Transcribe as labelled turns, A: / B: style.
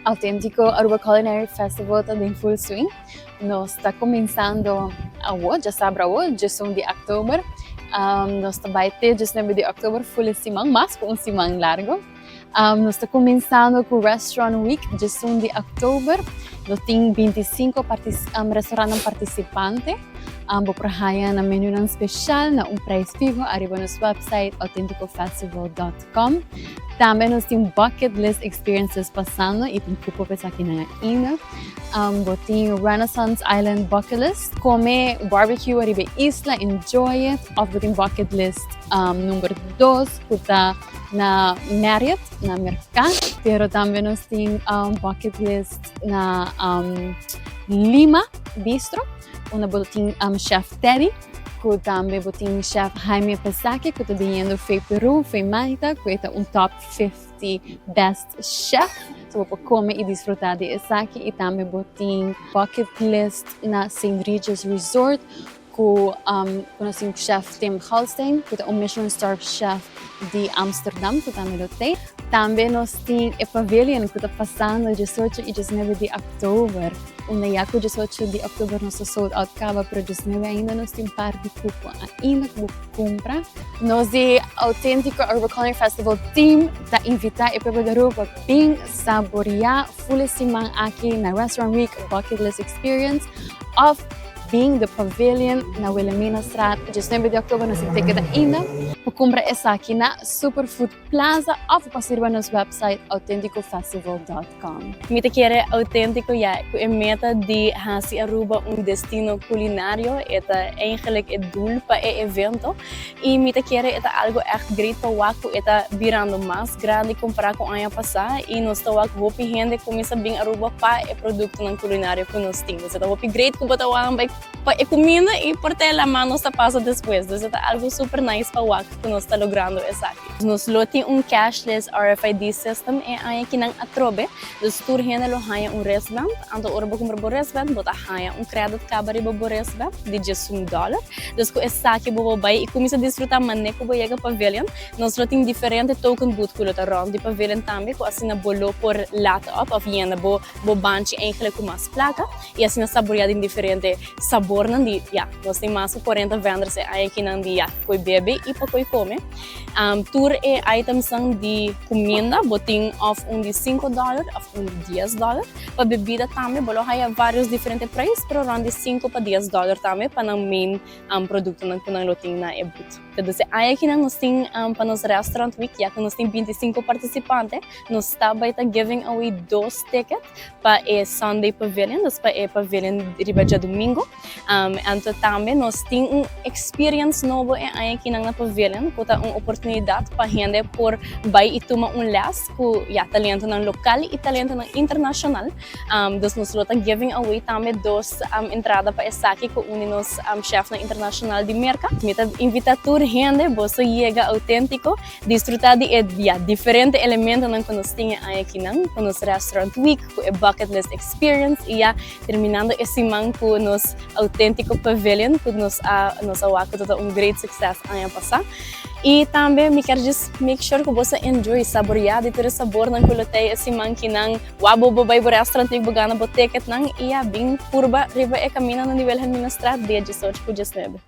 A: Autentico Aruba Culinary Festival está em full swing. Nós está começando hoje, já sabe hoje, 1 de outubro. Nós vai ter 19 de outubro, full semana, mas com semana largo. Nós está começando com o Restaurant Week, 1 de outubro. Nós temos 25 restaurantes participantes. Vou trabalhar na menu especial, na preço fijo, arriba no website autenticofestival.com. Também nós temos bucket list experiences passando e tem cupo para aqui na ilha. Temos Renaissance Island bucket list, comer barbecue arriba isla, enjoy it. Of tem bucket list número 2, puta na Marriott, na mercado. Pero também nós temos bucket list na Lima Bistro, onde botin chef Teddy, que também botin chef Jaime Pesaki, que está dizendo foi Peru, foi Malta, que é top 50 best chef. So vou comer e disfrutar de isso aqui. E também botin bucket list na St. Regis Resort, com o chef Tim Holstein, que é Michelin Star Chef de Amsterdam, que também lo tem. Também nós temos o pavilion, que está passando 18 e 19 de outubro. Já com 18 de outubro nós sold out acaba, para 19 ainda nós temos par de cupo ainda que compra. Nós de Autentico Aruba Culinary Festival Team está invitar e para Aruba bem saborear full semana aqui na Restaurant Week Bucket List Experience of being the pavilion na Wilhelmina Straat, 19 de outubro nós temos que ainda para comprar essa aqui na Superfood Plaza ou passar no nosso website autenticofestival.com.
B: Mita quer autêntico ja, é meta de fazer Aruba destino culinário, é eigenlijk het doel para o evento e mita quer é algo echt great para waku, é virando mais grande comparar com a ano passado e nós estamos hope gente começa bem Aruba para o produto na culinário que nós temos. Então hope great que botar para a comida e por ter a mão está passa depois. Então é algo super nice para waku que nós está logrando essa aqui. Nós temos cashless RFID system e aí que não atrobe. Dus tour gente lo haya restaurant, anto orba comprar restaurant, bota haya credit card para restaurant de $1. Dus com essa aqui bobo vai e começa a desfrutar maneco boiega pavilion. Nós temos diferente token booth que está round de pavilion também, com assim na bolo por laptop, of yenda bo banchi eigenlijk com mais placa e assim na saborear em diferente sabor nan di nós temos mais de 40 vendors aí aqui nan di coi bebe e para coi come. Tour e items de comida, botin of de $5, of de $10. Para bebida também, bolo haya vários diferentes preços, pero around de $5 para $10 também para o main produto que nós temos na e-boot. Então, aí aqui nós temos para nosso restaurant week, já que nós temos 25 participantes, nós estamos giving away 2 tickets para o Sunday Pavilion, para o Pavilion de domingo. Então, também nós temos experience novo aí aqui na Pavilion, que é uma oportunidade para gente por vai e tomar les com talento no local e talento no internacional. Nós estamos giving away também 2 entradas para essa aqui com nos chef na internacional de mercado. Mita invita tour gente, você chega autêntico, desfrutar de diferentes elementos que nós temos aqui com nosso restaurant week, com a bucket list experience e terminando esse semana com nosso autêntico pavilion, que nós awako todo great success ano passado. E também me quero make sure que você enjoy saborear de ter sabor ng kulotay esse manki ng wabo bobay bo restaurant ig bugana bo ticket nang iya bing purba riba e camina no nível administrativo de 18 por 19.